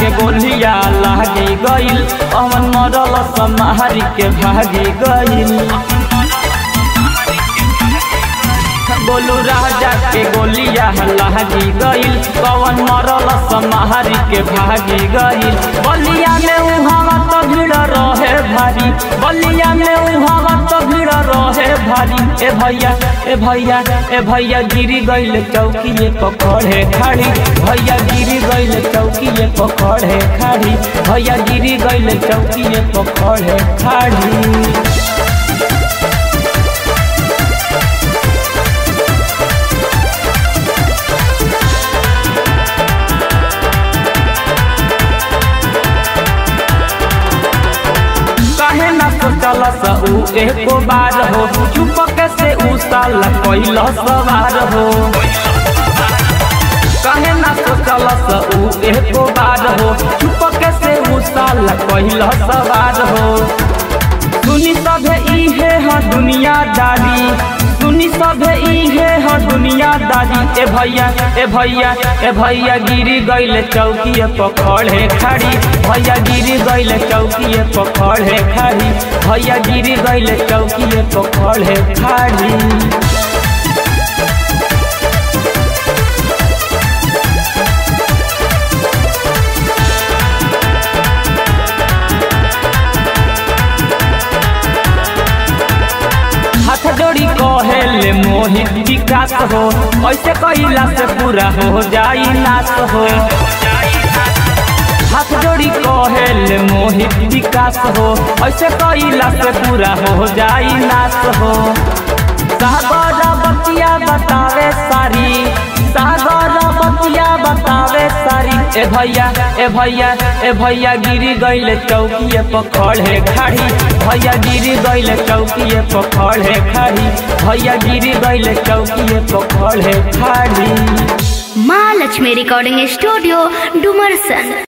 के गोलिया लागी गइल, अमन मरल समारी के भागी गइल। गोलू राजा के गोलिया लागी गइल, कवन मरल समारी के भागी गइल। बलिया में उहावा तो भीड़ रहे भारी, बलिया में उहावा तो भीड़ रहे भारी। ए भैया ए भैया ए भैया गिरी गइल चौकीए पकड़े खाड़ी, भैया गिरी गइल चौकीए पकड़े खाड़ी, भैया गिरी गइल चौकीए पकड़े खाड़ी। ऊ एको बार हो चुपके से ऊ साला कैल सवार हो, कहे ना सोचल ऊ एको बार हो चुपके से ऊ साला कैल सवार हो। सुनी सभे इहे ह दुनियादारी, सुनी सभे इहे ह दुनियादारी। ए भैया ए भैया ए भैया गिरी गइल चौकीए पकड़े खाड़ी, भैया गिरी गइल चौकीए पकड़े खाड़ी, भैया गिरी गइल चौकीए पकड़े खाड़ी। हाथ जोड़ी कहेले मोहित विकास हो, ऐसे कइला से पूरा हो जाई नाश हो। हाथ जोड़ी कहेले मोहित विकास हो, ऐसे कइला से पूरा हो जाई नाश हो। सागर बतिया बतावे सारी, सागर बतिया बतावे सारी। ए भैया ए भैया ए भैया गिरी गइल चौकीए पकड़े खाड़ी, भैया गिरी गइल चौकीए पकड़े खाड़ी, भैया गिरी गइल चौकीए पकड़े खाड़ी। माँ लक्ष्मी रिकॉर्डिंग स्टूडियो डुमरसन।